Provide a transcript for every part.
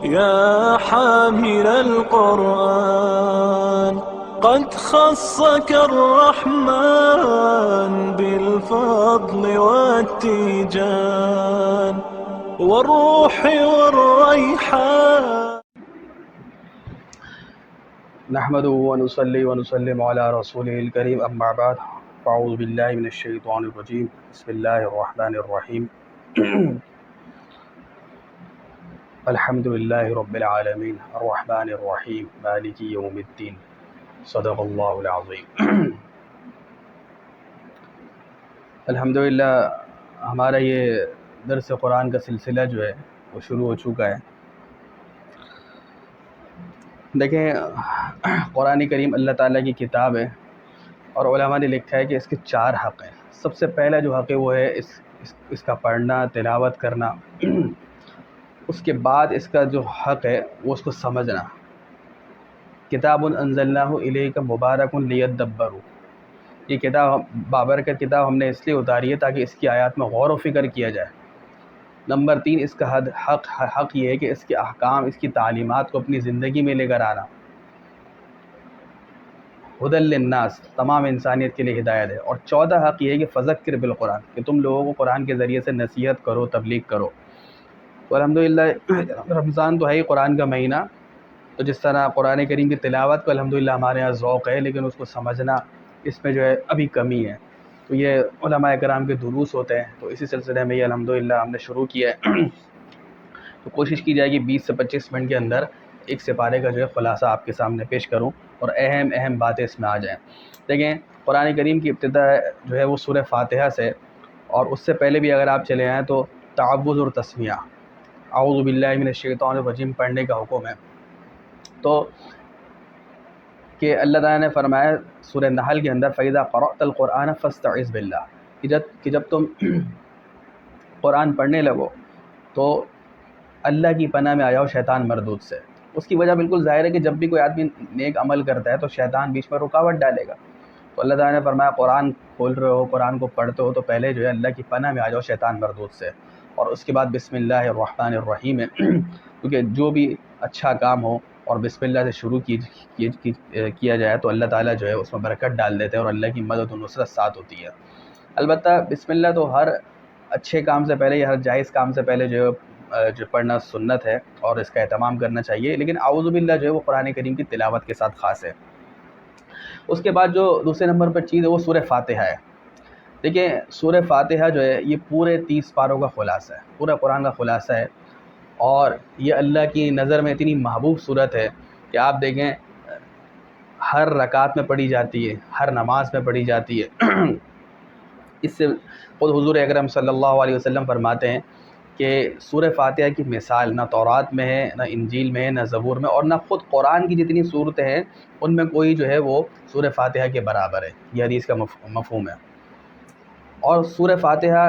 يا حامل القرآن قد خصك الرحمن بالفضل والتيجان والروح والريحان. نحمده ونصلي ونسلم على رسوله الكريم اما بعد فاعوذ بالله من الشیطان الرجیم بسم اللہ الرحمن الرحیم الحمد للہ رب العالمین الرحمن الرحیم مالک یوم الدین صدق اللہ العظیم. الحمدللہ ہمارا یہ درس قرآن کا سلسلہ جو ہے وہ شروع ہو چکا ہے. دیکھیں قرآن کریم اللہ تعالیٰ کی کتاب ہے اور علماء نے لکھا ہے کہ اس کے 4 حق ہیں. سب سے پہلا جو حق ہے وہ ہے اس کا پڑھنا، تلاوت کرنا. اس کے بعد اس کا جو حق ہے وہ اس کو سمجھنا. کتاب انزلناہ الیک مبارک لیدبروا، یہ کتاب بابرکت کتاب ہم نے اس لیے اتاری ہے تاکہ اس کی آیات میں غور و فکر کیا جائے. نمبر 3 اس کا حق یہ ہے کہ اس کے احکام، اس کی تعلیمات کو اپنی زندگی میں لے کر آنا. ہدی للناس، تمام انسانیت کے لیے ہدایت ہے. اور 14 حق یہ ہے کہ فذکر بالقرآن، کہ تم لوگوں کو قرآن کے ذریعے سے نصیحت کرو، تبلیغ کرو. تو الحمدللہ رمضان تو ہے ہی قرآن کا مہینہ، تو جس طرح قرآن کریم کی تلاوت کو الحمدللہ ہمارے یہاں ذوق ہے، لیکن اس کو سمجھنا اس میں جو ہے ابھی کمی ہے. تو یہ علماء کرام کے دروس ہوتے ہیں، تو اسی سلسلے میں یہ الحمدللہ ہم نے شروع کیا ہے. تو کوشش کی جائے گی 20 سے 25 منٹ کے اندر ایک سپارے کا جو ہے خلاصہ آپ کے سامنے پیش کروں اور اہم باتیں اس میں آ جائیں. دیکھیں قرآن کریم کی ابتدا جو ہے وہ سورہ فاتحہ سے، اور اس سے پہلے بھی اگر آپ چلے آئیں تو تعوذ اور تسمیہ، اعوذ باللہ من الشیطان الرجیم پڑھنے کا حکم ہے. تو کہ اللہ تعالیٰ نے فرمایا سورہ نحل کے اندر فَإِذَا قَرَأْتَ الْقُرْآنَ فَاسْتَعِذْ بِاللَّهِ، کہ جب تم قرآن پڑھنے لگو تو اللہ کی پناہ میں آ جاؤ شیطان مردود سے. اس کی وجہ بالکل ظاہر ہے کہ جب بھی کوئی آدمی نیک عمل کرتا ہے تو شیطان بیچ میں رکاوٹ ڈالے گا. تو اللہ تعالیٰ نے فرمایا قرآن کھول رہے ہو، قرآن کو پڑھتے ہو تو پہلے جو ہے اللہ کی پناہ میں آ جاؤ شیطان مردود سے، اور اس کے بعد بسم اللہ الرحمن الرحیم ہے. کیونکہ جو بھی اچھا کام ہو اور بسم اللہ سے شروع کیا جائے تو اللہ تعالیٰ جو ہے اس میں برکت ڈال دیتے ہیں اور اللہ کی مدد و نصرت ساتھ ہوتی ہے. البتہ بسم اللہ تو ہر اچھے کام سے پہلے یا ہر جائز کام سے پہلے جو پڑھنا سنت ہے اور اس کا اہتمام کرنا چاہیے، لیکن اعوذ باللہ جو ہے وہ قرآن کریم کی تلاوت کے ساتھ خاص ہے. اس کے بعد جو دوسرے نمبر پر چیز ہے وہ سورہ فاتحہ ہے. دیکھیں سورہ فاتحہ جو ہے یہ پورے 30 پاروں کا خلاصہ ہے، پورا قرآن کا خلاصہ ہے، اور یہ اللہ کی نظر میں اتنی محبوب صورت ہے کہ آپ دیکھیں ہر رکعت میں پڑھی جاتی ہے، ہر نماز میں پڑھی جاتی ہے. اس سے خود حضور اکرم صلی اللہ علیہ وسلم فرماتے ہیں کہ سورہ فاتحہ کی مثال نہ تورات میں ہے، نہ انجیل میں ہے، نہ زبور میں، اور نہ خود قرآن کی جتنی صورتیں ہیں ان میں کوئی جو ہے وہ سورہ فاتحہ کے برابر ہے. یہ حدیث کا مفہوم ہے. اور سورہ فاتحہ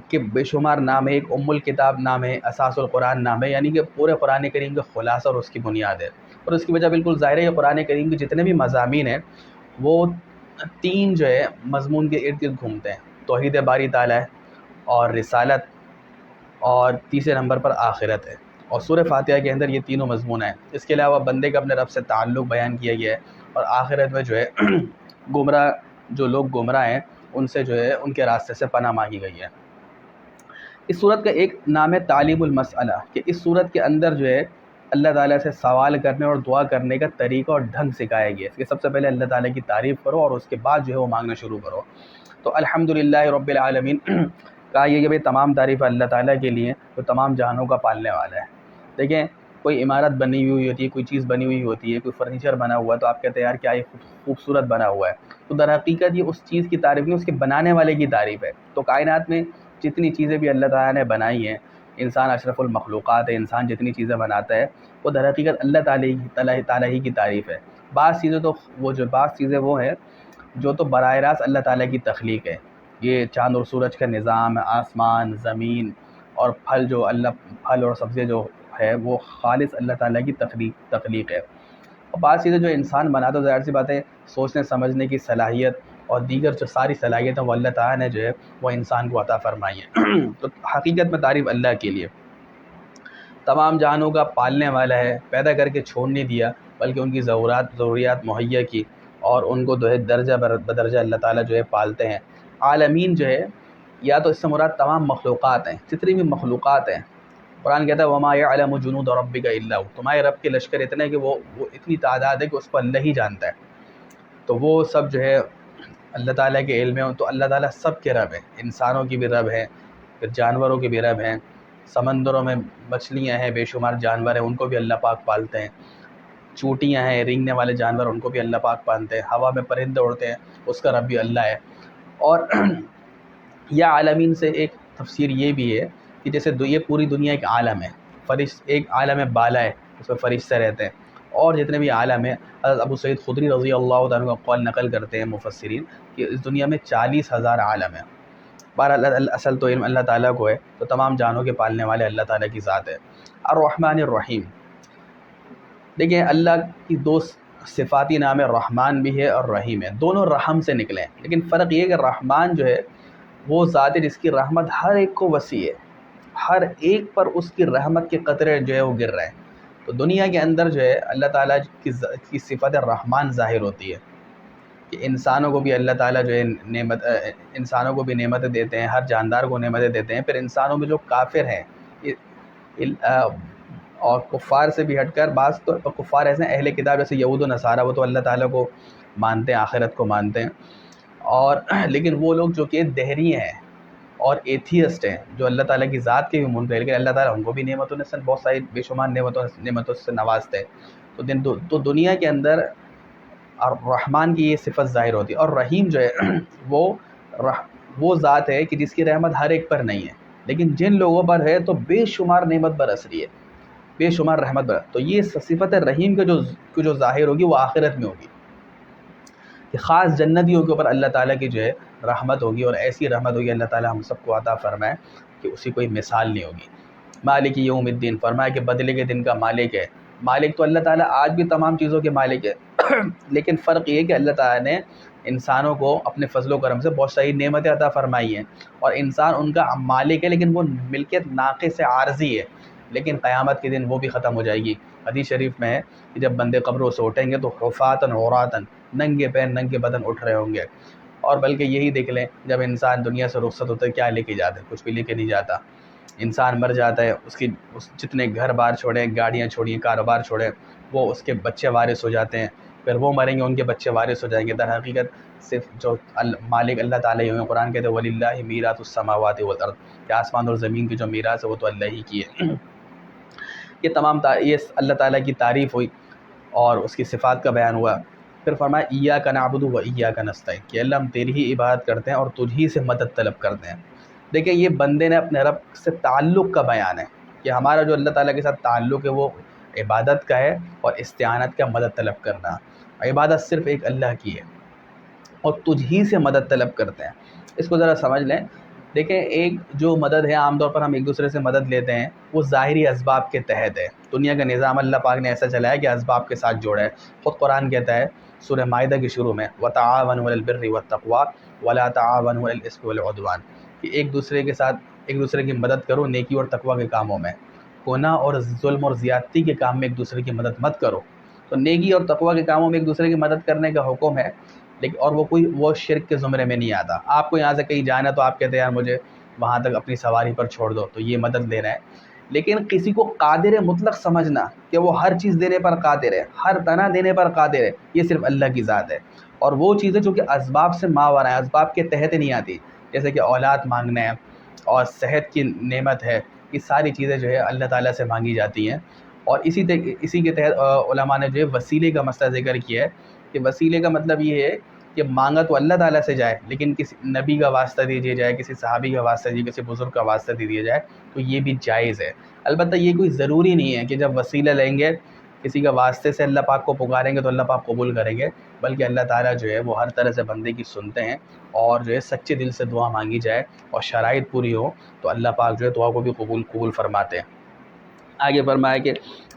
کے بے شمار نام ہے، ایک ام الکتاب نام ہے، اساس القرآن نام ہے، یعنی کہ پورے قرآن کریم کا خلاصہ اور اس کی بنیاد ہے. اور اس کی وجہ بالکل ظاہر ہے کہ قرآن کریم کے جتنے بھی مضامین ہیں وہ 3 جو ہے مضمون کے ارد گرد گھومتے ہیں: توحید باری تعالیٰ ہے، اور رسالت، اور تیسرے نمبر پر آخرت ہے. اور سورہ فاتحہ کے اندر یہ تینوں مضمون ہیں. اس کے علاوہ بندے کا اپنے رب سے تعلق بیان کیا گیا ہے، اور آخرت میں جو ہے جو لوگ گمراہ ہیں ان سے جو ہے ان کے راستے سے پناہ مانگی گئی ہے. اس صورت کا ایک نام ہے تعلیم المسئلہ، کہ اس صورت کے اندر جو ہے اللہ تعالیٰ سے سوال کرنے اور دعا کرنے کا طریقہ اور ڈھنگ سکھایا گیا ہے. کہ سب سے پہلے اللہ تعالیٰ کی تعریف کرو اور اس کے بعد جو ہے وہ مانگنا شروع کرو. تو الحمدللہ رب العالمین کہا یہ کہ بھئی تمام تعریف اللہ تعالیٰ کے لیے جو تمام جہانوں کا پالنے والا ہے. دیکھیں کوئی عمارت بنی ہوئی ہوتی ہے، کوئی چیز بنی ہوئی ہوتی ہے، کوئی فرنیچر بنا ہوا ہے تو آپ کہتے ہیں یار کیا یہ خوبصورت بنا ہوا ہے. تو در حقیقت یہ اس چیز کی تعریف نہیں، اس کے بنانے والے کی تعریف ہے. تو کائنات میں جتنی چیزیں بھی اللہ تعالیٰ نے بنائی ہیں، انسان اشرف المخلوقات ہے، انسان جتنی چیزیں بناتا ہے وہ در حقیقت اللہ تعالیٰ ہی کی تعریف ہے. بعض چیزیں وہ ہیں جو تو براہ راست اللہ تعالیٰ کی تخلیق ہے. یہ چاند اور سورج کا نظام، آسمان، زمین، اور پھل اور سبزی جو ہے وہ خالص اللہ تعالیٰ کی تخلیق ہے. اور بعض چیزیں جو انسان بناتا ہے ظاہر سی بات ہے سوچنے سمجھنے کی صلاحیت اور دیگر جو ساری صلاحیتیں وہ اللہ تعالیٰ نے جو ہے وہ انسان کو عطا فرمائی ہیں. تو حقیقت میں تعریف اللہ کے لیے. تمام جہانوں کا پالنے والا ہے، پیدا کر کے چھوڑ نہیں دیا بلکہ ان کی ضروریات مہیا کی، اور ان کو جو ہے درجہ بدرجہ اللہ تعالیٰ جو ہے پالتے ہیں۔ عالمین جو ہے یا تو اس سے مراد تمام مخلوقات ہیں، جتنی بھی مخلوقات ہیں۔ قرآن کہتا ہے وَمَا يَعْلَمُ جُنُودَ رَبِّكَ إِلَّا هُوَ، تمہارے رب کے لشکر اتنے ہیں کہ وہ اتنی تعداد ہے کہ اس کو اللہ ہی جانتا ہے۔ تو وہ سب جو ہے اللہ تعالیٰ کے علم میں، تو اللہ تعالیٰ سب کے رب ہیں، انسانوں کی بھی رب ہیں، پھر جانوروں کے بھی رب ہیں، سمندروں میں مچھلیاں ہیں، بے شمار جانور ہیں، ان کو بھی اللہ پاک پالتے ہیں، چوٹیاں ہیں، رینگنے والے جانور، ان کو بھی اللہ پاک پالتے ہیں، ہوا میں پرندے اڑتے ہیں، اس کا رب بھی اللہ ہے۔ اور یا عالمین سے ایک تفسیر یہ بھی ہے کہ جیسے یہ پوری دنیا ایک عالم ہے، ایک عالم بالا ہے، اس میں فرشتے رہتے ہیں، اور جتنے بھی عالم ہیں، حضرت ابو سعید خدری رضی اللہ عنہ کا قول نقل کرتے ہیں مفسرین کہ اس دنیا میں 40,000 عالم ہیں۔ بہرحال اصل تو علم اللہ تعالیٰ کو ہے، تو تمام جانوں کے پالنے والے اللہ تعالیٰ کی ذات ہے۔ الرحمن الرحیم، دیکھیں اللہ کی دو صفاتی نام ہے، رحمان بھی ہے اور رحیم ہے، دونوں رحم سے نکلے ہیں، لیکن فرق یہ ہے کہ رحمان جو ہے وہ ذات ہے جس کی رحمت ہر ایک کو وسیع ہے، ہر ایک پر اس کی رحمت کے قطرے جو ہے وہ گر رہے ہیں۔ تو دنیا کے اندر جو ہے اللہ تعالیٰ کی صفت رحمان ظاہر ہوتی ہے کہ انسانوں کو بھی اللہ تعالیٰ جو ہے انسانوں کو بھی نعمتیں دیتے ہیں، ہر جاندار کو نعمتیں دیتے ہیں، پھر انسانوں میں جو کافر ہیں اور کفار سے بھی ہٹ کر، بعض تو کفار ایسے ہیں اہل کتاب جیسے یہود و نصارہ، وہ تو اللہ تعالیٰ کو مانتے ہیں، آخرت کو مانتے ہیں، اور لیکن وہ لوگ جو کہ دہری ہیں اور ایتھیسٹ ہیں، جو اللہ تعالیٰ کی ذات کے بھی منکر ہیں، لیکن اللہ تعالیٰ ان کو بھی نعمتوں سے بہت ساری بے شمار نعمتوں سے نوازتے ہیں۔ تو دنیا کے اندر الرحمن کی یہ صفت ظاہر ہوتی ہے، اور رحیم جو ہے وہ ذات ہے کہ جس کی رحمت ہر ایک پر نہیں ہے، لیکن جن لوگوں پر ہے تو بے شمار نعمت برس رہی ہے، بے شمار رحمت برس۔ تو یہ صفت رحیم کے جو ظاہر ہوگی وہ آخرت میں ہوگی، کہ خاص جنتیوں کے اوپر اللہ تعالیٰ کی جو ہے رحمت ہوگی، اور ایسی رحمت ہوگی اللہ تعالیٰ ہم سب کو عطا فرمائے کہ اسی کوئی مثال نہیں ہوگی۔ مالک یوم الدین، فرمایا کہ بدلے کے دن کا مالک ہے۔ مالک تو اللہ تعالیٰ آج بھی تمام چیزوں کے مالک ہے، لیکن فرق یہ ہے کہ اللہ تعالیٰ نے انسانوں کو اپنے فضل و کرم سے بہت ساری نعمتیں عطا فرمائی ہیں، اور انسان ان کا مالک ہے، لیکن وہ ملکیت ناقص عارضی ہے، لیکن قیامت کے دن وہ بھی ختم ہو جائے گی۔ حدیث شریف میں ہے کہ جب بندے قبروں سے اٹھیں گے تو حفاتن عوراتن، ننگے پیر ننگے بدن اٹھ رہے ہوں گے، اور بلکہ یہی دیکھ لیں جب انسان دنیا سے رخصت ہوتا ہے کیا لے کے جاتا ہے؟ کچھ بھی لے کے نہیں جاتا۔ انسان مر جاتا ہے، اس جتنے گھر بار چھوڑیں، گاڑیاں چھوڑیں، کاروبار چھوڑیں، وہ اس کے بچے وارث ہو جاتے ہیں، پھر وہ مریں گے، ان کے بچے وارث ہو جائیں گے۔ در حقیقت صرف جو مالک اللہ تعالیٰ ہی ہوئے، قرآن کہتے ہیں وَلِلَّهِ مِيرَاثُ السَّمَاوَاتِ وَالْأَرْضِ، کہ آسمان اور زمین کی جو میراث ہے وہ تو اللہ ہی کی ہے۔ یہ تمام یہ اللہ تعالیٰ کی تعریف ہوئی اور اس کی صفات کا بیان ہوا۔ پھر فرمایا ایاک نعبد و ایاک نستعین، کہ اللہ ہم تیری ہی عبادت کرتے ہیں اور تجھ ہی سے مدد طلب کرتے ہیں۔ دیکھیں یہ بندے نے اپنے رب سے تعلق کا بیان ہے کہ ہمارا جو اللہ تعالیٰ کے ساتھ تعلق ہے وہ عبادت کا ہے، اور استعانت کا، مدد طلب کرنا۔ عبادت صرف ایک اللہ کی ہے اور تجھ ہی سے مدد طلب کرتے ہیں۔ اس کو ذرا سمجھ لیں۔ دیکھیں ایک جو مدد ہے، عام طور پر ہم ایک دوسرے سے مدد لیتے ہیں، وہ ظاہری اسباب کے تحت ہے۔ دنیا کا نظام اللہ پاک نے ایسا چلایا کہ اسباب کے ساتھ جوڑا ہے۔ خود قرآن کہتا ہے سورہ مائدہ کے شروع میں وَتَعَاوَنُوا عَلَى الْبِرِّ وَالتَّقْوَىٰ وَلَا تَعَاوَنُوا عَلَى الْإِثْمِ وَالْعُدْوَانِ، کہ ایک دوسرے کے ساتھ ایک دوسرے کی مدد کرو نیکی اور تقویٰ کے کاموں میں، گناہ اور ظلم اور زیادتی کے کام میں ایک دوسرے کی مدد مت کرو۔ تو نیکی اور تقویٰ کے کاموں میں ایک دوسرے کی مدد کرنے کا حکم ہے، لیکن اور وہ شرک کے زمرے میں نہیں آتا۔ آپ کو یہاں سے کہیں جانا تو آپ کہتے ہیں یار مجھے وہاں تک اپنی سواری پر چھوڑ دو، تو یہ مدد لے رہے ہیں۔ لیکن کسی کو قادر مطلق سمجھنا کہ وہ ہر چیز دینے پر قادر ہے، ہر تنہا دینے پر قادر ہے، یہ صرف اللہ کی ذات ہے۔ اور وہ چیزیں جو کہ اسباب سے ماورا ہیں، اسباب کے تحت نہیں آتی، جیسے کہ اولاد مانگنا ہے اور صحت کی نعمت ہے، یہ ساری چیزیں جو ہے اللہ تعالیٰ سے مانگی جاتی ہیں۔ اور اسی کے تحت علماء نے جو ہے وسیلے کا مسئلہ ذکر کیا ہے کہ وسیلے کا مطلب یہ ہے کہ مانگا تو اللہ تعالیٰ سے جائے، لیکن کسی نبی کا واسطہ دے دیا جائے، کسی صحابی کا واسطہ دیا، کسی بزرگ کا واسطہ دے دیا جائے، تو یہ بھی جائز ہے۔ البتہ یہ کوئی ضروری نہیں ہے کہ جب وسیلہ لیں گے کسی کا واسطے سے اللہ پاک کو پکاریں گے تو اللہ پاک قبول کریں گے، بلکہ اللہ تعالیٰ جو ہے وہ ہر طرح سے بندے کی سنتے ہیں، اور جو ہے سچے دل سے دعا مانگی جائے اور شرائط پوری ہو تو اللہ پاک جو ہے دعا کو بھی قبول فرماتے ہیں۔ آگے فرمایا کہ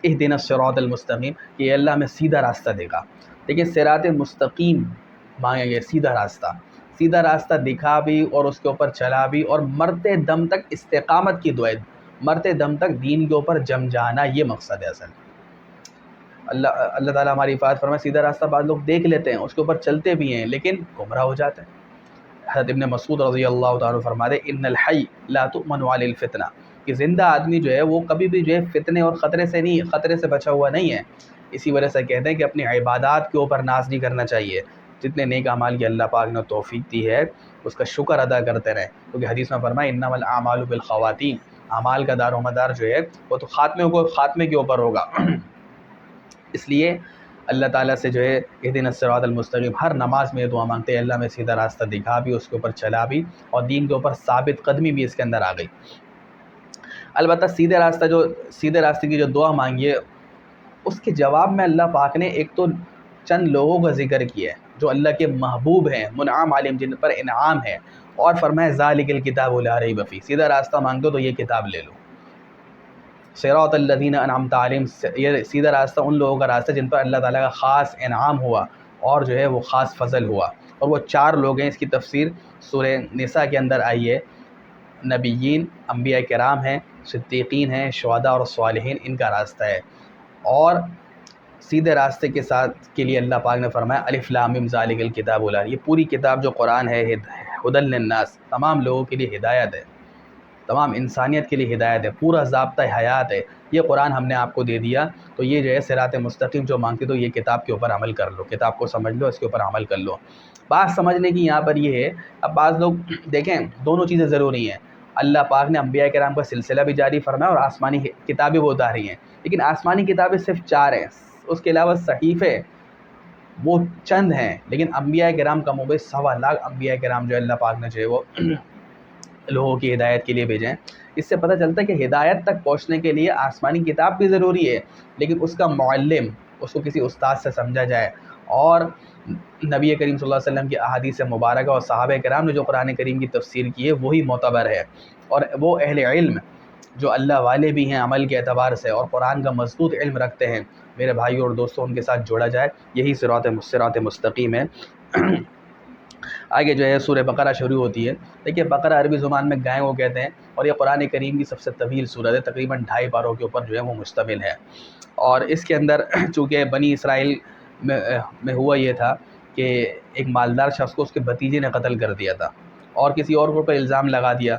اہدنا الصراط المستقیم، کہ اللہ ہمیں سیدھا راستہ دے گا۔ دیکھیں صراط مستقیم مانگیں گے، سیدھا راستہ دکھا بھی اور اس کے اوپر چلا بھی، اور مرتے دم تک استقامت کی دعائیں، مرتے دم تک دین کے اوپر جم جانا، یہ مقصد ہے اصل۔ اللہ تعالیٰ ہماری حفاظت فرمائے۔ سیدھا راستہ بعض لوگ دیکھ لیتے ہیں، اس کے اوپر چلتے بھی ہیں، لیکن گمراہ ہو جاتے ہیں۔ حضرت ابن مسعود رضی اللہ تعالیٰ فرماتے ہیں ان الحی لا تؤمن علی الفتنہ، کہ زندہ آدمی جو ہے وہ کبھی بھی جو ہے فتنے اور خطرے سے بچا ہوا نہیں ہے۔ اسی وجہ سے کہتے ہیں کہ اپنی عبادات کے اوپر ناز نہیں کرنا چاہیے، جتنے نیک اعمال کی اللہ پاک نے توفیق دی ہے اس کا شکر ادا کرتے رہیں، کیونکہ حدیث میں فرمایا انما الاعمال بالخواتیم، اعمال کا دار و مدار جو ہے وہ تو خاتمے کے اوپر ہوگا۔ اس لیے اللہ تعالیٰ سے جو ہے اہدنا الصراط المستقیم، ہر نماز میں یہ دعا مانگتے ہیں اللہ میں سیدھا راستہ دکھا بھی، اس کے اوپر چلا بھی، اور دین کے اوپر ثابت قدمی بھی اس کے اندر آ گئی۔ البتہ سیدھے راستے کی جو دعا مانگی ہے اس کے جواب میں اللہ پاک نے ایک تو چند لوگوں کا ذکر کیا ہے جو اللہ کے محبوب ہیں، منعم علیہم، جن پر انعام ہے، اور فرمایا ذالک الکتاب لا ریب فیہ، سیدھا راستہ مانگو تو یہ کتاب لے لو۔ صراط الذین انعمت علیہم، یہ سیدھا راستہ ان لوگوں کا راستہ جن پر اللہ تعالیٰ کا خاص انعام ہوا اور جو ہے وہ خاص فضل ہوا، اور وہ 4 لوگ ہیں۔ اس کی تفسیر سورہ نساء کے اندر آئی ہے، نبیین، انبیاء کرام ہیں، صدیقین ہیں، شہداء اور صالحین، ان کا راستہ ہے۔ اور سیدھے راستے کے لیے اللہ پاک نے فرمایا الف لام میم ذالک الکتاب لا، یہ پوری کتاب جو قرآن ہے ہدی للناس، تمام لوگوں کے لیے ہدایت ہے، تمام انسانیت کے لیے ہدایت ہے، پورا ضابطہ حیات ہے۔ یہ قرآن ہم نے آپ کو دے دیا تو یہ جو ہے صراط مستقیم جو مانگتے تو یہ کتاب کے اوپر عمل کر لو، کتاب کو سمجھ لو، اس کے اوپر عمل کر لو۔ بات سمجھنے کی یہاں پر یہ ہے، اب بعض لوگ دیکھیں دونوں چیزیں ضروری ہیں، اللہ پاک نے انبیاء کرام کا سلسلہ بھی جاری فرمایا اور آسمانی کتابیں وہ اتاری ہیں، لیکن آسمانی کتابیں صرف 4 ہیں، اس کے علاوہ صحیفے وہ چند ہیں، لیکن انبیاء کرام کا مبین 1.25 لاکھ انبیاء کرام جو اللہ پاک نے جو ہے وہ لوگوں کی ہدایت کے لیے بھیجیں۔ اس سے پتہ چلتا ہے کہ ہدایت تک پہنچنے کے لیے آسمانی کتاب بھی ضروری ہے، لیکن اس کا معلم، اس کو کسی استاد سے سمجھا جائے، اور نبی کریم صلی اللہ علیہ وسلم کی احادیث مبارکہ اور صحابہ کرام نے جو قرآن کریم کی تفسیر کی ہے وہی معتبر ہے، اور وہ اہل علم جو اللہ والے بھی ہیں عمل کے اعتبار سے اور قرآن کا مضبوط علم رکھتے ہیں، میرے بھائیوں اور دوستوں، ان کے ساتھ جوڑا جائے، یہی صراط مستقیم ہے۔ آگے جو ہے سورہ بقرہ شروع ہوتی ہے۔ دیکھیے بقرہ عربی زبان میں گائے کو کہتے ہیں، اور یہ قرآن کریم کی سب سے طویل سورت ہے، تقریباً 2.5 پاروں کے اوپر جو ہے وہ مشتمل ہے۔ اور اس کے اندر چونکہ بنی اسرائیل میں ہوا یہ تھا کہ ایک مالدار شخص کو اس کے بھتیجے نے قتل کر دیا تھا اور کسی اور کو پر الزام لگا دیا،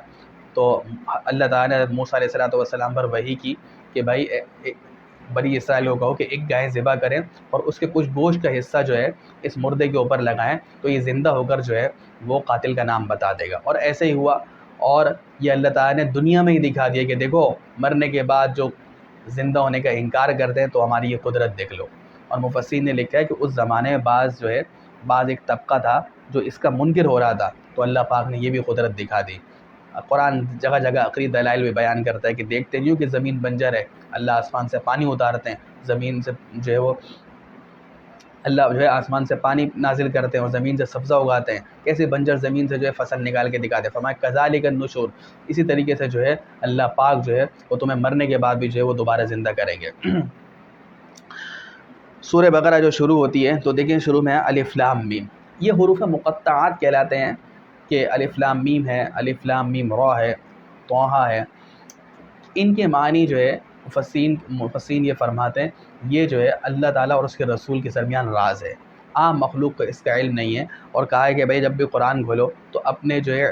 تو اللہ تعالیٰ نے موسیٰ علیہ السلام پر وحی کی کہ بھائی بنی اسرائیل کو کہو کہ ایک گائے ذبح کریں اور اس کے کچھ گوشت کا حصہ جو ہے اس مردے کے اوپر لگائیں، تو یہ زندہ ہو کر جو ہے وہ قاتل کا نام بتا دے گا۔ اور ایسے ہی ہوا، اور یہ اللہ تعالیٰ نے دنیا میں ہی دکھا دیا کہ دیکھو مرنے کے بعد جو زندہ ہونے کا انکار کرتے ہیں تو ہماری یہ قدرت دیکھ لو۔ اور مفسرین نے لکھا ہے کہ اس زمانے میں بعض ایک طبقہ تھا جو اس کا منکر ہو رہا تھا، تو اللہ پاک نے یہ بھی قدرت دکھا دی۔ قرآن جگہ جگہ عقلی دلائل بھی بیان کرتا ہے کہ دیکھتے نہیں ہو کہ زمین بنجر ہے، اللہ آسمان سے پانی اتارتے ہیں، زمین سے جو ہے وہ اللہ جو ہے آسمان سے پانی نازل کرتے ہیں اور زمین سے سبزہ اگاتے ہیں، کیسے بنجر زمین سے جو ہے فصل نکال کے دکھاتے ہیں۔ فرمایا کذالک النشور، اسی طریقے سے جو ہے اللہ پاک جو ہے وہ تمہیں مرنے کے بعد بھی جو ہے وہ دوبارہ زندہ کریں گے۔ سورہ بقرہ جو شروع ہوتی ہے تو دیکھیں شروع میں ہے الف لام میم، یہ حروف مقطعات کہلاتے ہیں، کہ الف لام میم ہے، الف لام میم را ہے، طٰہٰ ہے۔ ان کے معنی جو ہے مفسرین یہ فرماتے ہیں یہ جو ہے اللہ تعالیٰ اور اس کے رسول کے درمیان راز ہے، عام مخلوق کو اس کا علم نہیں ہے، اور کہا ہے کہ بھائی جب بھی قرآن کھولو تو اپنے جو ہے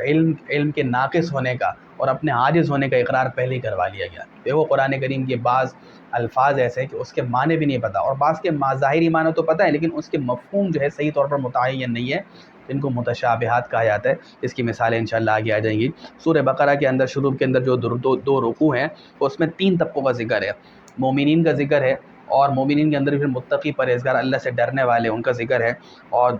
علم کے ناقص ہونے کا اور اپنے عاجز ہونے کا اقرار پہلے ہی کروا لیا گیا۔ دیکھو قرآن کریم کے بعض الفاظ ایسے ہیں کہ اس کے معنی بھی نہیں پتہ، اور بعض کے ظاہری معنی تو پتہ ہے لیکن اس کے مفہوم جو ہے صحیح طور پر متعین نہیں ہے، جن کو متشابہات کہا جاتا ہے۔ اس کی مثالیں انشاءاللہ آگے آ جائیں گی۔ سورہ بقرہ کے اندر شروع کے اندر جو دو رکوع ہیں اس میں 3 طبقوں کا ذکر ہے، مومنین کا ذکر ہے، اور مومنین کے اندر پھر متقی پرہیزگار اللہ سے ڈرنے والے ان کا ذکر ہے، اور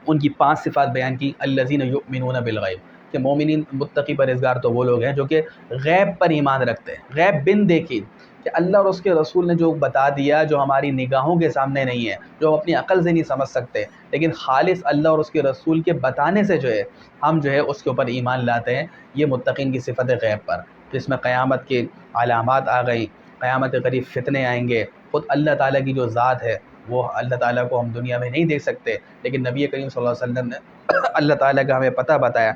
ان کی 5 صفات بیان کی، الذین یؤمنون بالغیب، کہ مومنین متقی پرہیزگار تو وہ لوگ ہیں جو کہ غیب پر ایمان رکھتے ہیں، غیب بن دیکھی، کہ اللہ اور اس کے رسول نے جو بتا دیا جو ہماری نگاہوں کے سامنے نہیں ہے، جو ہم اپنی عقل سے نہیں سمجھ سکتے، لیکن خالص اللہ اور اس کے رسول کے بتانے سے جو ہے ہم جو ہے اس کے اوپر ایمان لاتے ہیں، یہ متقین کی صفت غیب پر، جس میں قیامت کے علامات آ گئیں، قیامت کے قریب فتنے آئیں گے، خود اللہ تعالیٰ کی جو ذات ہے وہ اللہ تعالیٰ کو ہم دنیا میں نہیں دیکھ سکتے، لیکن نبی کریم صلی اللہ علیہ وسلم نے اللہ تعالیٰ کا ہمیں پتہ بتایا،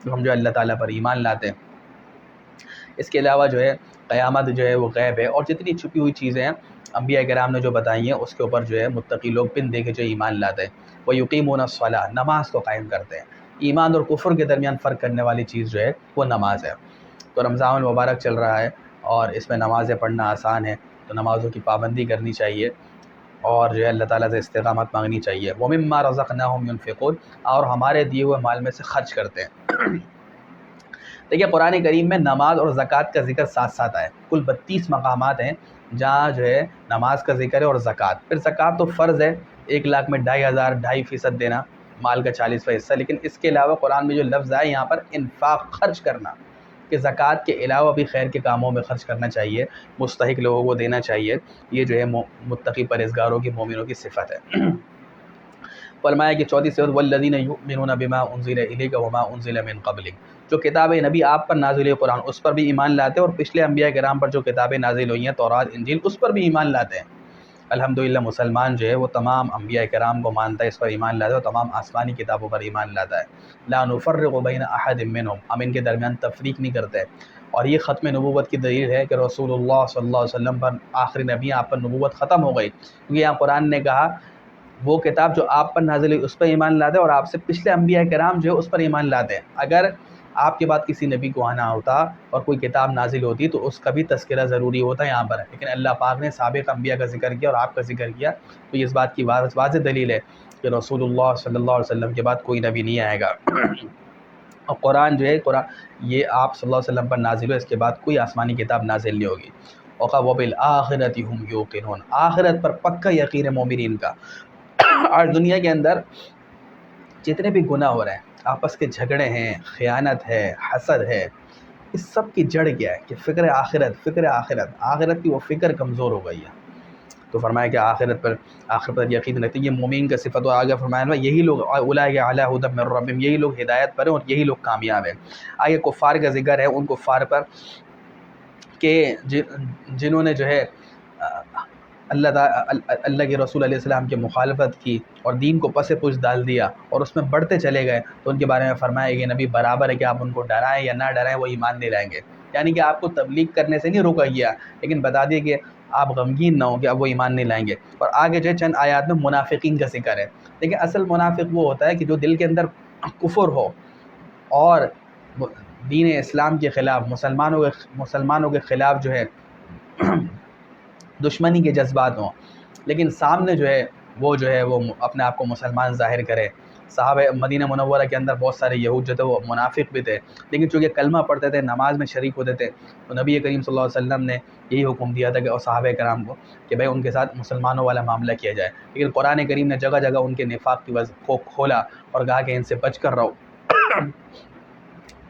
تو ہم جو اللہ تعالیٰ پر ایمان لاتے ہیں۔ اس کے علاوہ جو ہے قیامت جو ہے وہ غیب ہے، اور جتنی چھپی ہوئی چیزیں ہیں انبیاء کرام نے جو بتائی ہیں اس کے اوپر جو ہے متقی لوگ بن دیکھے جو ایمان لاتے ہیں۔ وہ یقیمون الصلاۃ، نماز کو قائم کرتے ہیں۔ ایمان اور کفر کے درمیان فرق کرنے والی چیز جو ہے وہ نماز ہے۔ تو رمضان المبارک چل رہا ہے اور اس میں نمازیں پڑھنا آسان ہے، تو نمازوں کی پابندی کرنی چاہیے اور جو ہے اللہ تعالیٰ سے استقامت مانگنی چاہیے۔ وَمِمَّا رَزَقْنَاهُمْ يُنْفِقُونَ، اور ہمارے دیے ہوئے مال میں سے خرچ کرتے ہیں۔ دیکھیے قرآن کریم میں نماز اور زکوٰۃ کا ذکر ساتھ ساتھ آئے، کل 32 مقامات ہیں جہاں جو ہے نماز کا ذکر ہے اور زکوٰۃ۔ پھر زکوٰۃ تو فرض ہے، 1 لاکھ میں 2,500 2.5% دینا، مال کا 40واں حصہ۔ لیکن اس کے علاوہ قرآن میں جو لفظ آئے یہاں پر انفاق، خرچ کرنا، کہ زکوٰۃ کے علاوہ بھی خیر کے کاموں میں خرچ کرنا چاہیے، مستحق لوگوں کو دینا چاہیے۔ یہ جو ہے متقی پرہیزگاروں کی، مومنوں کی صفت ہے۔ فرمایا کہ 34 صفت والذین یؤمنون بما انزل الیک وما انزل من قبلک، جو کتاب نبی آپ پر نازل ہوئی قرآن اس پر بھی ایمان لاتے ہیں، اور پچھلے انبیاء کرام پر جو کتابیں نازل ہوئی ہیں تورات انجیل اس پر بھی ایمان لاتے ہیں۔ الحمدللہ مسلمان جو ہے وہ تمام انبیاء کرام کو مانتا ہے، اس پر ایمان لاتا ہے، اور تمام آسمانی کتابوں پر ایمان لاتا ہے۔ لا نفرق بین احد منہم، ہم ان کے درمیان تفریق نہیں کرتے۔ اور یہ ختم نبوت کی دلیل ہے کہ رسول اللہ صلی اللہ علیہ وسلم پر آخری نبی، آپ پر نبوت ختم ہو گئی، کیونکہ یہاں قرآن نے کہا وہ کتاب جو آپ پر نازل ہوئی اس پر ایمان لاتے ہیں، اور آپ سے پچھلے انبیاء کرام جو ہے اس پر ایمان لاتے ہیں۔ اگر آپ کے بعد کسی نبی کو آنا ہوتا اور کوئی کتاب نازل ہوتی تو اس کا بھی تذکرہ ضروری ہوتا یہاں پر، لیکن اللہ پاک نے سابق انبیاء کا ذکر کیا اور آپ کا ذکر کیا، تو یہ اس بات کی واضح دلیل ہے کہ رسول اللہ صلی اللہ علیہ وسلم کے بعد کوئی نبی نہیں آئے گا۔ اور قرآن جو ہے یہ آپ صلی اللہ علیہ وسلم پر نازل ہو، اس کے بعد کوئی آسمانی کتاب نازل نہیں ہوگی۔ وَبِالْآخِرَةِ هُمْ يُوقِنُونَ، آخرت پر پکا یقین ہے مومنین کا۔ آج دنیا کے اندر جتنے بھی گناہ ہو رہے ہیں، آپس کے جھگڑے ہیں، خیانت ہے، حسد ہے، اس سب کی جڑ کیا ہے کہ فکر آخرت کی وہ فکر کمزور ہو گئی ہے۔ تو فرمایا کہ آخرت پر یقین رکھتے ہیں، یہ مومن کا صفت، اور آگے فرمایا یہی لوگ اولئک علی ھدی من ربہم، یہی لوگ ہدایت پر ہیں اور یہی لوگ کامیاب ہیں۔ آگے کفار کا ذکر ہے، ان کفار پر کہ جنہوں نے جو ہے اللہ کے رسول علیہ السلام کی مخالفت کی اور دین کو پس پش ڈال دیا اور اس میں بڑھتے چلے گئے، تو ان کے بارے میں فرمایا کہ نبی برابر ہے کہ آپ ان کو ڈرائیں یا نہ ڈرائیں، وہ ایمان نہیں لائیں گے۔ یعنی کہ آپ کو تبلیغ کرنے سے نہیں روکا گیا، لیکن بتا دیے کہ آپ غمگین نہ ہوں کہ اب وہ ایمان نہیں لائیں گے۔ اور آگے جو ہے چند آیات میں منافقین کا ذکر ہے۔ لیکن اصل منافق وہ ہوتا ہے کہ جو دل کے اندر کفر ہو اور دین اسلام کے خلاف، مسلمانوں کے خلاف جو ہے دشمنی کے جذبات ہوں، لیکن سامنے جو ہے وہ اپنے آپ کو مسلمان ظاہر کرے۔ صحابہ مدینہ منورہ کے اندر بہت سارے یہود جو تھے وہ منافق بھی تھے، لیکن چونکہ کلمہ پڑھتے تھے، نماز میں شریک ہوتے تھے، تو نبی کریم صلی اللہ علیہ وسلم نے یہی حکم دیا تھا کہ اور صحابہ کرام کو کہ بھائی ان کے ساتھ مسلمانوں والا معاملہ کیا جائے۔ لیکن قرآن کریم نے جگہ جگہ ان کے نفاق کی وجہ کو کھولا اور کہا کہ ان سے بچ کر رہو،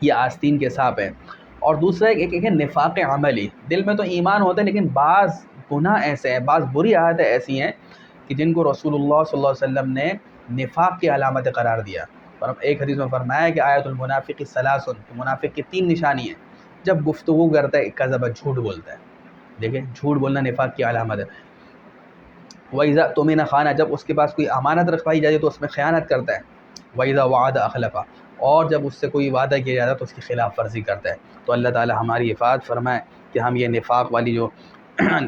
یہ آستین کے سانپ ہے۔ اور دوسرا ایک ہے نفاق عملی، دل میں تو ایمان ہوتا ہے لیکن بعض گناہ ایسے ہیں، بعض بری عادتیں ایسی ہیں کہ جن کو رسول اللہ صلی اللہ علیہ وسلم نے نفاق کی علامت قرار دیا۔ اور ایک حدیث میں فرمایا کہ آیت المنافق ثلاث، منافق کی 3 نشانی ہیں۔ جب گفتگو کرتا ہے کذب، جھوٹ بولتا ہے، دیکھیں جھوٹ بولنا نفاق کی علامت ہے۔ وَإِذَا اؤْتُمِنَ خَانَ، جب اس کے پاس کوئی امانت رکھوائی جاتی ہے تو اس میں خیانت کرتا ہے۔ وَإِذَا وَعَدَ أَخْلَفَ، اور جب اس سے کوئی وعدہ کیا جاتا ہے تو اس کی خلاف ورزی کرتا ہے۔ تو اللہ تعالی ہماری حفاظت فرمائے کہ ہم یہ نفاق والی جو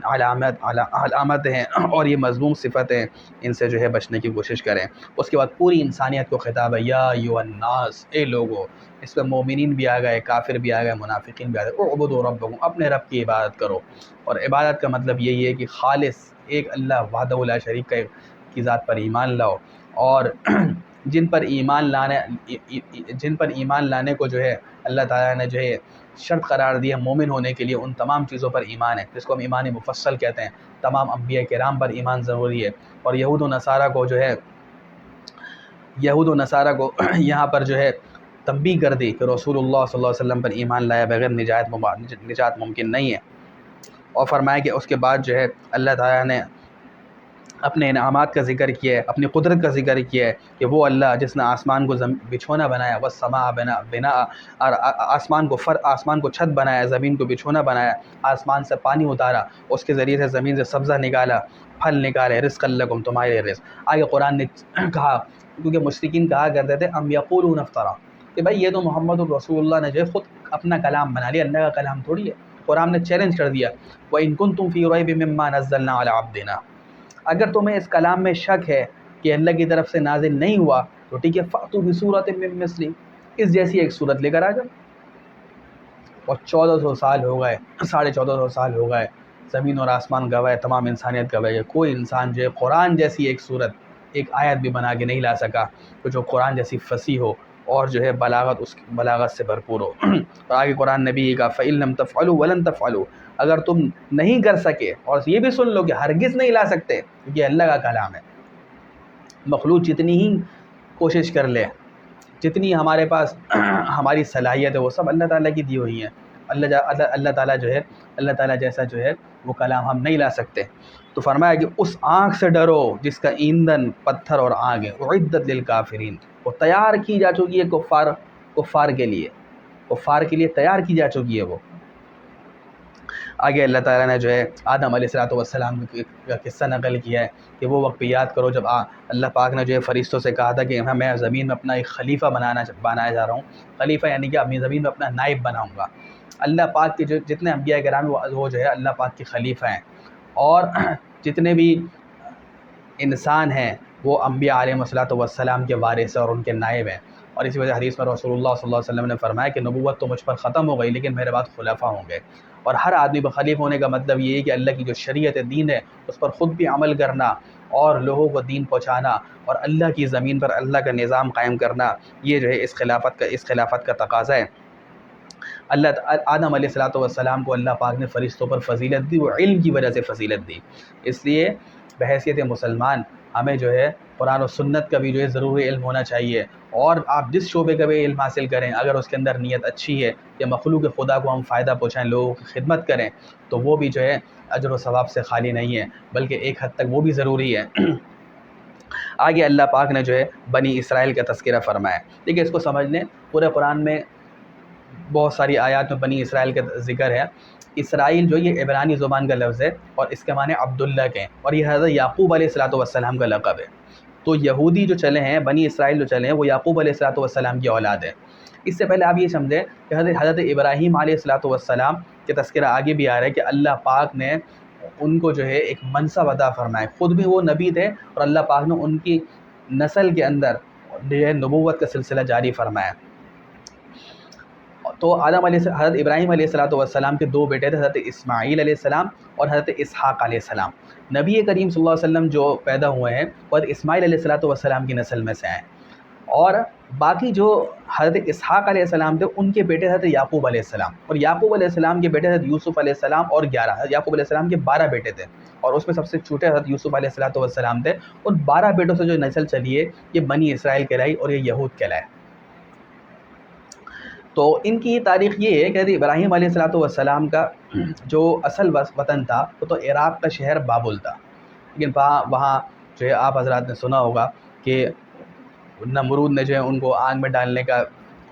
علامت ہیں اور یہ مذموم صفتیں، ان سے جو ہے بچنے کی کوشش کریں۔ اس کے بعد پوری انسانیت کو خطاب ہے، یا ایھا الناس، اے لوگو، اس میں مومنین بھی آ گئے، کافر بھی آ گئے، منافقین بھی آ گئے۔ اعبدوا ربکم، اپنے رب کی عبادت کرو۔ اور عبادت کا مطلب یہی ہے کہ خالص ایک اللہ وحدہ لا شریک کی ذات پر ایمان لاؤ، اور جن پر ایمان لانے کو جو ہے اللہ تعالیٰ نے جو ہے شرط قرار دی ہے مومن ہونے کے لیے، ان تمام چیزوں پر ایمان ہے، جس کو ہم ایمان مفصل کہتے ہیں۔ تمام انبیاء کرام پر ایمان ضروری ہے۔ اور یہود و نصارہ کو یہاں پر جو ہے تنبیہ کر دی کہ رسول اللہ صلی اللہ علیہ وسلم پر ایمان لایا بغیر نجات ممکن نہیں ہے۔ اور فرمایا کہ اس کے بعد جو ہے اللہ تعالیٰ نے اپنے انعامات کا ذکر کیا ہے، اپنی قدرت کا ذکر کیا ہے کہ وہ اللہ جس نے آسمان کو بچھونا بنایا، والسماء بناء، اور آسمان کو چھت بنایا، زمین کو بچھونا بنایا، آسمان سے پانی اتارا، اس کے ذریعے سے زمین سے سبزہ نکالا، پھل نکالے، رزقا لکم، تمہارے رزق۔ آگے قرآن نے کہا، کیونکہ مشرکین کہا کرتے تھے ام یقولون افترا، کہ بھائی یہ تو محمد الرسول اللہ نے جو ہے خود اپنا کلام بنا لیا، اللہ کا کلام تھوڑی ہے۔ قرآن نے چیلنج کر دیا، وَإِن كُنتُم فِي رَيْبٍ مِّمَّا نَزَّلْنَا عَلَىٰ عَبْدِنَا، اگر تمہیں اس کلام میں شک ہے کہ اللہ کی طرف سے نازل نہیں ہوا تو ٹھیک ہے، فَأْتُوا بِسُورَةٍ مِّن مِّثْلِهِ، اس جیسی ایک صورت لے کر آ جاؤ۔ اور 1400 سال ہو گئے، 1450 سال ہو گئے، زمین اور آسمان گواہ، تمام انسانیت گواہ ہے، کوئی انسان جو ہے قرآن جیسی ایک صورت، ایک آیت بھی بنا کے نہیں لا سکا کہ جو قرآن جیسی فصیح ہو اور جو ہے بلاغت، اس بلاغت سے بھرپور ہو۔ اور آگے قرآن نے بھی یہ کہا فَإِن لَمْ تَفْعَلُوا وَلَن تَفْعَلُوا، اگر تم نہیں کر سکے، اور یہ بھی سن لو کہ ہرگز نہیں لا سکتے، کیونکہ یہ اللہ کا کلام ہے۔ مخلوق جتنی ہی کوشش کر لے، جتنی ہمارے پاس ہماری صلاحیت ہے، وہ سب اللہ تعالیٰ کی دی ہوئی ہیں۔ اللہ تعالیٰ جو ہے، اللہ تعالیٰ جیسا جو ہے وہ کلام ہم نہیں لا سکتے۔ تو فرمایا کہ اس آنکھ سے ڈرو جس کا ایندھن پتھر اور آگ ہے، اعدت للکافرین، وہ تیار کی جا چکی ہے کفار کے لیے تیار کی جا چکی ہے وہ۔ آگے اللہ تعالیٰ نے جو ہے آدم علیہ السلام کا قصہ نقل کیا ہے کہ وہ وقت پہ یاد کرو جب اللہ پاک نے جو ہے فرشتوں سے کہا تھا کہ میں زمین میں اپنا ایک خلیفہ بنایا جا رہا ہوں۔ خلیفہ یعنی کہ اپنی زمین میں اپنا نائب بناؤں گا۔ اللہ پاک کے جو جتنے انبیاء کرام وہ جو ہے اللہ پاک کے خلیفہ ہیں، اور جتنے بھی انسان ہیں وہ انبیاء علیہ السلام کے وارث اور ان کے نائب ہیں۔ اور اسی وجہ حدیث میں رسول اللہ صلی اللہ علیہ وسلم نے فرمایا کہ نبوت تو مجھ پر ختم ہو گئی لیکن میرے بعد خلفاء ہوں گے۔ اور ہر آدمی پر خلیفہ ہونے کا مطلب یہ ہے کہ اللہ کی جو شریعت دین ہے اس پر خود بھی عمل کرنا اور لوگوں کو دین پہنچانا اور اللہ کی زمین پر اللہ کا نظام قائم کرنا، یہ جو ہے اس خلافت کا تقاضا ہے۔ آدم علیہ السلام کو اللہ پاک نے فرشتوں پر فضیلت دی، وہ علم کی وجہ سے فضیلت دی۔ اس لیے بحیثیت مسلمان ہمیں جو ہے قرآن و سنت کا بھی جو ہے ضروری علم ہونا چاہیے، اور آپ جس شعبے کا بھی علم حاصل کریں اگر اس کے اندر نیت اچھی ہے کہ مخلوق خدا کو ہم فائدہ پہنچائیں، لوگوں کی خدمت کریں، تو وہ بھی جو ہے اجر و ثواب سے خالی نہیں ہے، بلکہ ایک حد تک وہ بھی ضروری ہے۔ آگے اللہ پاک نے جو ہے بنی اسرائیل کا تذکرہ فرمایا۔ دیکھیں اس کو سمجھ لیں، پورے قرآن میں بہت ساری آیات میں بنی اسرائیل کا ذکر ہے۔ اسرائیل جو یہ عبرانی زبان کا لفظ ہے اور اس کے معنی عبداللہ کے ہیں، اور یہ حضرت یعقوب علیہ السلام کا لقب ہے۔ تو یہودی جو چلے ہیں، بنی اسرائیل جو چلے ہیں، وہ یعقوب علیہ السلام کی اولاد ہے۔ اس سے پہلے آپ یہ سمجھیں کہ حضرت ابراہیم علیہ السلام کے تذکرہ آگے بھی آ رہا ہے کہ اللہ پاک نے ان کو جو ہے ایک منصب عطا فرمائے، خود بھی وہ نبی تھے اور اللہ پاک نے ان کی نسل کے اندر جو ہے نبوت کا سلسلہ جاری فرمایا۔ تو حضرت ابراہیم علیہ السلام کے دو بیٹے تھے، حضرت اسماعیل علیہ السلام اور حضرت اسحاق علیہ السلام۔ نبی کریم صلی اللہ علیہ وسلم جو پیدا ہوئے ہیں وہ حضرت اسماعیل علیہ السلام کی نسل میں سے ہیں، اور باقی جو حضرت اسحاق علیہ السلام تھے ان کے بیٹے حضرت یعقوب علیہ السلام، اور یعقوب علیہ السلام کے بیٹے حضرت یوسف علیہ السلام، اور 11 یعقوب علیہ السلام کے 12 بیٹے تھے، اور اس میں سب سے چھوٹے حضرت یوسف علیہ السلام تھے۔ ان 12 بیٹوں سے جو نسل چلی ہے یہ بنی اسرائیل کہلائی اور یہ یہود کہلائے۔ تو ان کی تاریخ یہ ہے کہ حضرت ابراہیم علیہ السلام کا جو اصل وطن تھا وہ تو عراق کا شہر بابل تھا، لیکن وہاں جو ہے آپ حضرات نے سنا ہوگا کہ نمرود نے جو ہے ان کو آگ میں ڈالنے کا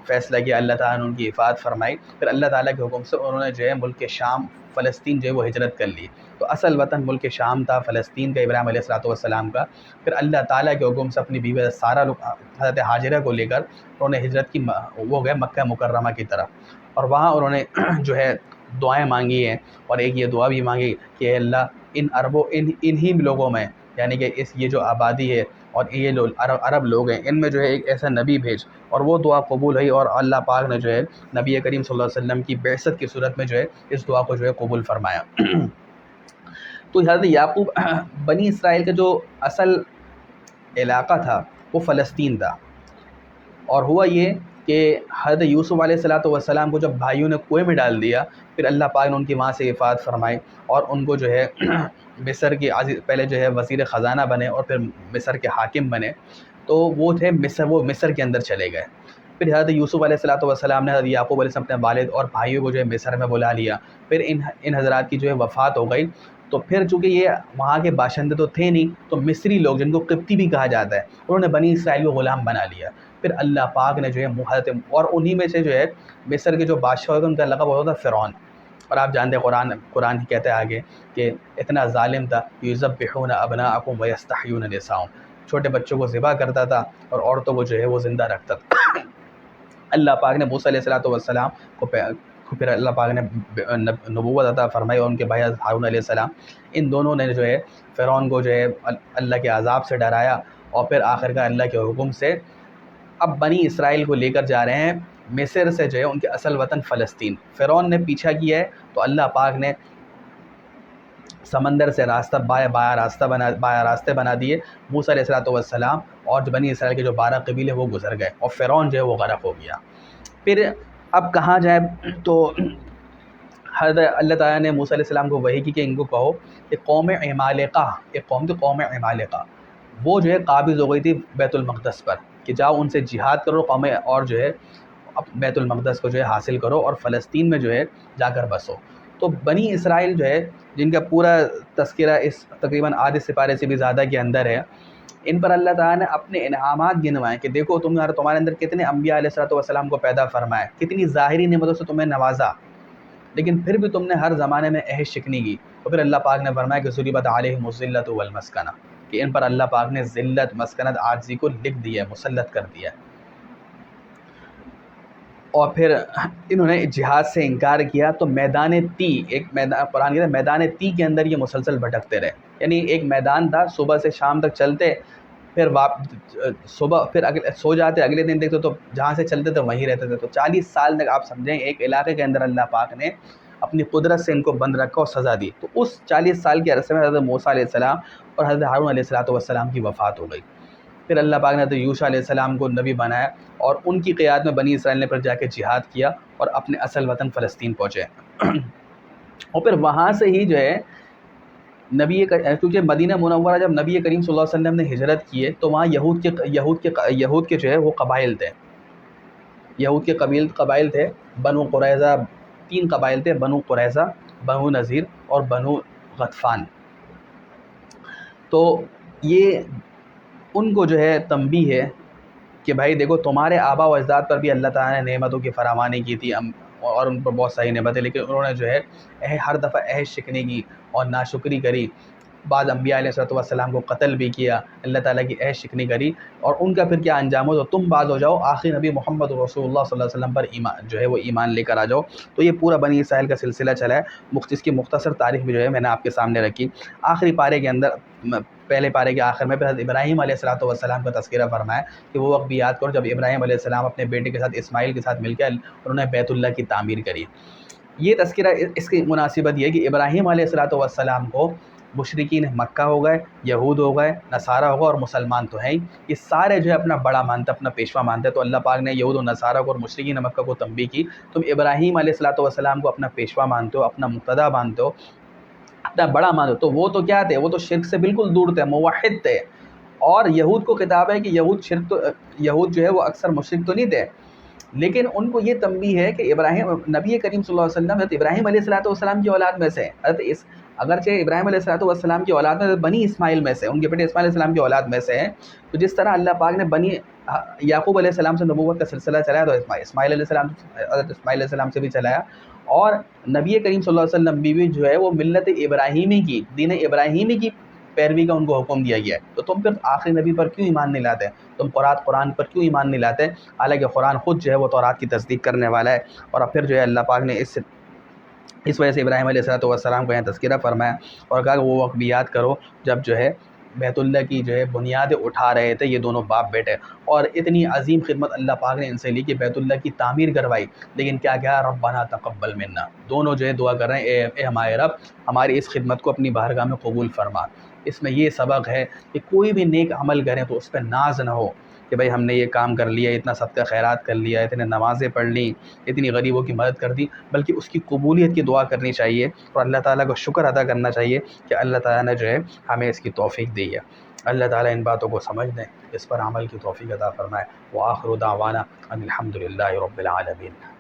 فیصلہ کیا، اللہ تعالیٰ نے ان کی حفاظت فرمائی، پھر اللہ تعالیٰ کے حکم سے انہوں نے جو ہے ملک شام فلسطین جو ہے وہ ہجرت کر لی۔ تو اصل وطن ملک شام تھا، فلسطین کا، ابراہیم علیہ السلام کا۔ پھر اللہ تعالیٰ کے حکم سے اپنی بیوی سارہ حضرت ہاجرہ کو لے کر انہوں نے ہجرت کی، وہ گئے مکہ مکرمہ کی طرف، اور وہاں انہوں نے جو ہے دعائیں مانگی ہیں، اور ایک یہ دعا بھی مانگی کہ اے اللہ انہی لوگوں میں، یعنی کہ یہ جو آبادی ہے اور یہ جو عرب لوگ ہیں ان میں جو ہے ایک ایسا نبی بھیج، اور وہ دعا قبول ہوئی، اور اللہ پاک نے جو ہے نبی کریم صلی اللہ علیہ وسلم کی بعثت کی صورت میں جو ہے اس دعا کو جو ہے قبول فرمایا۔ تو حضرت یعقوب، بنی اسرائیل کا جو اصل علاقہ تھا وہ فلسطین تھا، اور ہوا یہ کہ حضرت یوسف علیہ السلام کو جب بھائیوں نے کنویں میں ڈال دیا، پھر اللہ پاک نے ان کی وہاں سے حفاظت فرمائی اور ان کو جو ہے مصر کے پہلے جو ہے وزیر خزانہ بنے اور پھر مصر کے حاکم بنے، تو وہ تھے مصر کے اندر چلے گئے۔ پھر حضرت یوسف علیہ السلام نے حضرت یعقوب علیہ السلام اپنے والد اور بھائیوں کو جو ہے مصر میں بلا لیا۔ پھر ان حضرات کی جو ہے وفات ہو گئی، تو پھر چونکہ یہ وہاں کے باشندے تو تھے نہیں، تو مصری لوگ جن کو قبطی بھی کہا جاتا ہے انہوں نے بنی اسرائیل کو غلام بنا لیا۔ پھر اللہ پاک نے جو ہے حضرت، اور انہی میں سے جو ہے مصر کے جو بادشاہ ہوتے ان کا لقب ہوتا تھا فرعون، اور آپ جانتے ہیں قرآن ہی کہتا ہے آگے کہ اتنا ظالم تھا، یذبحون ابناءکم ویستحیون نساءکم، چھوٹے بچوں کو ذبح کرتا تھا اور عورتوں کو جو ہے وہ زندہ رکھتا تھا۔ اللہ پاک نے موسیٰ علیہ السلام کو پھر اللہ پاک نے نبوت عطا فرمائی، اور ان کے بھائی ہارون علیہ السلام، ان دونوں نے جو ہے فرعون کو جو ہے اللہ کے عذاب سے ڈرایا، اور پھر آخر کا اللہ کے حکم سے اب بنی اسرائیل کو لے کر جا رہے ہیں مصر سے جو ہے ان کے اصل وطن فلسطین۔ فرعون نے پیچھا کیا ہے تو اللہ پاک نے سمندر سے راستہ بایا راستے بنا دیے، موسیٰ علیہ السلام اور جو بنی اسرائیل کے جو 12 قبیلے وہ گزر گئے، اور فرعون جو ہے وہ غرق ہو گیا۔ پھر اب کہاں جائے تو حضرت اللہ تعالیٰ نے موسیٰ علیہ السلام کو وحی کی کہ ان کو کہو کہ قوم عمالقہ، ایک قوم تھی قوم عمالقہ، وہ جو ہے قابض ہو گئی تھی بیت المقدس پر، کہ جاؤ ان سے جہاد کرو قوم، اور جو ہے بیت المقدس کو جو ہے حاصل کرو اور فلسطین میں جو ہے جا کر بسو۔ تو بنی اسرائیل جو ہے جن کا پورا تذکرہ اس تقریباً آدھے سپارے سے بھی زیادہ کے اندر ہے، ان پر اللہ تعالیٰ نے اپنے انعامات گنوائے کہ دیکھو تمہارے اندر کتنے انبیاء علیہ السلام کو پیدا فرمایا، کتنی ظاہری نعمتوں سے تمہیں نوازا، لیکن پھر بھی تم نے ہر زمانے میں عہد شکنی کی۔ تو پھر اللہ پاک نے فرمایا کہ ضربت علیہم الذلۃ والمسکنہ، کہ ان پر اللہ پاک نے ذلت، مسکنت، عاجزی کو لکھ دیا، مسلط کر دیا، اور پھر انہوں نے جہاد سے انکار کیا تو میدان تی، ایک میدان قرآن کہتا ہے میدان تی کے اندر یہ مسلسل بھٹکتے رہے، یعنی ایک میدان تھا، صبح سے شام تک چلتے، پھر صبح پھر سو جاتے، اگلے دن دیکھتے تو جہاں سے چلتے تھے وہیں رہتے تھے۔ تو 40 سال تک آپ سمجھیں ایک علاقے کے اندر اللہ پاک نے اپنی قدرت سے ان کو بند رکھا اور سزا دی۔ تو اس 40 سال کے عرصے میں حضرت موسیٰ علیہ السلام اور حضرت ہارون علیہ السلام کی وفات ہو گئی۔ پھر اللہ پاک نے حضرت یوشع علیہ السلام کو نبی بنایا، اور ان کی قیادت میں بنی اسرائیل نے پھر جا کے جہاد کیا اور اپنے اصل وطن فلسطین پہنچے۔ اور پھر وہاں سے ہی جو ہے کیونکہ مدینہ منورہ جب نبی کریم صلی اللہ علیہ وسلم نے ہجرت کی ہے تو وہاں یہود کے جو ہے وہ قبائل تھے، یہود کے قبائل تھے، بنو قریظہ، 3 قبائل تھے، بنو قریظہ، بنو نذیر اور بنو غطفان۔ تو یہ ان کو جو ہے تنبیہ ہے کہ بھائی دیکھو تمہارے آبا و اجداد پر بھی اللہ تعالیٰ نے نعمتوں کی فراوانی کی تھی، اور ان پر بہت ساری نعمتیں، لیکن انہوں نے جو ہے ہر دفعہ عہد شکنی کی اور ناشکری کری، بعض انبیاء علیہ السلام کو قتل بھی کیا، اللہ تعالیٰ کی عہد شکنی کری، اور ان کا پھر کیا انجام ہو؟ تو تم باز ہو جاؤ، آخری نبی محمد رسول اللہ صلی اللہ علیہ وسلم پر ایمان جو ہے وہ ایمان لے کر آ جاؤ۔ تو یہ پورا بنی اسرائیل کا سلسلہ چلا ہے، جس کی مختصر تاریخ بھی جو ہے میں نے آپ کے سامنے رکھی۔ آخری پارے کے اندر، پہلے پارے کے آخر میں پھر حضرت ابراہیم علیہ السلام کا تذکرہ فرمایا کہ وہ وقت بھی یاد کرو جب ابراہیم علیہ السلام اپنے بیٹے کے ساتھ اسماعیل کے ساتھ مل کے انہوں نے بیت اللہ کی تعمیر کری۔ یہ تذکرہ اس کی مناسبت یہ ہے کہ ابراہیم علیہ السلام کو مشرکین مکہ ہو گئے، یہود ہو گئے، نصارہ ہو گئے، اور مسلمان تو ہیں ہی، یہ سارے جو ہے اپنا بڑا مانتے، اپنا پیشوا مانتے۔ تو اللہ پاک نے یہود و نصارہ کو اور مشرکین مکہ کو تنبیہ کی، تم ابراہیم علیہ السلام کو اپنا پیشوا مانتے ہو، اپنا مقتدی مانتے ہو، اپنا بڑا مانتے ہو۔ تو وہ تو کیا تھے؟ وہ تو شرک سے بالکل دور تھے، موحد تھے۔ اور یہود کو کتاب ہے کہ یہود جو ہے وہ اکثر مشرک تو نہیں تھے، لیکن ان کو یہ تنبیہ ہے کہ نبی کریم صلی اللہ علیہ وسلم حضرت ابراہیم علیہ السلام کی اولاد میں سے، اگرچہ ابراہیم علیہ السلام کی اولاد میں بنی اسماعیل میں سے، ان کے بیٹے اسماعیل علیہ السلام کی اولاد میں سے ہیں۔ تو جس طرح اللہ پاک نے یعقوب علیہ السلام سے نبوت کا سلسلہ چلایا، تو حضرت اسماعیل علیہ السلام سے بھی چلایا، اور نبی کریم صلی اللہ علیہ وسلم بھی جو ہے وہ ملت ابراہیمی کی، دین ابراہیمی کی پیروی کا ان کو حکم دیا گیا ہے۔ تو تم پھر آخری نبی پر کیوں ایمان نہیں لاتے؟ تم قرآن پر کیوں ایمان نہیں لاتے؟ حالانکہ قرآن خود جو ہے وہ تورات کی تصدیق کرنے والا ہے۔ اور پھر جو ہے اللہ پاک نے اس وجہ سے ابراہیم علیہ السلام کو یہاں تذکرہ فرمایا، اور کہا کہ وہ وقت بھی یاد کرو جب جو ہے بیت اللہ کی جو ہے بنیادیں اٹھا رہے تھے یہ دونوں باپ بیٹے، اور اتنی عظیم خدمت اللہ پاک نے ان سے لی کہ بیت اللہ کی تعمیر کروائی، لیکن کیا کہا؟ ربنا تقبل منا، دونوں جو ہے دعا کر رہے ہیں اے ہمارے رب ہماری اس خدمت کو اپنی بارگاہ میں قبول فرما۔ اس میں یہ سبق ہے کہ کوئی بھی نیک عمل کریں تو اس پہ ناز نہ ہو کہ بھئی ہم نے یہ کام کر لیا، اتنا صدقہ خیرات کر لیا، اتنے نمازیں پڑھ لیں، اتنی غریبوں کی مدد کر دی، بلکہ اس کی قبولیت کی دعا کرنی چاہیے، اور اللہ تعالیٰ کو شکر ادا کرنا چاہیے کہ اللہ تعالیٰ نے جو ہے ہمیں اس کی توفیق دی ہے۔ اللہ تعالیٰ ان باتوں کو سمجھ دیں، اس پر عمل کی توفیق عطا فرمائے۔ وآخر دعوانا ان الحمد للہ رب العالمین۔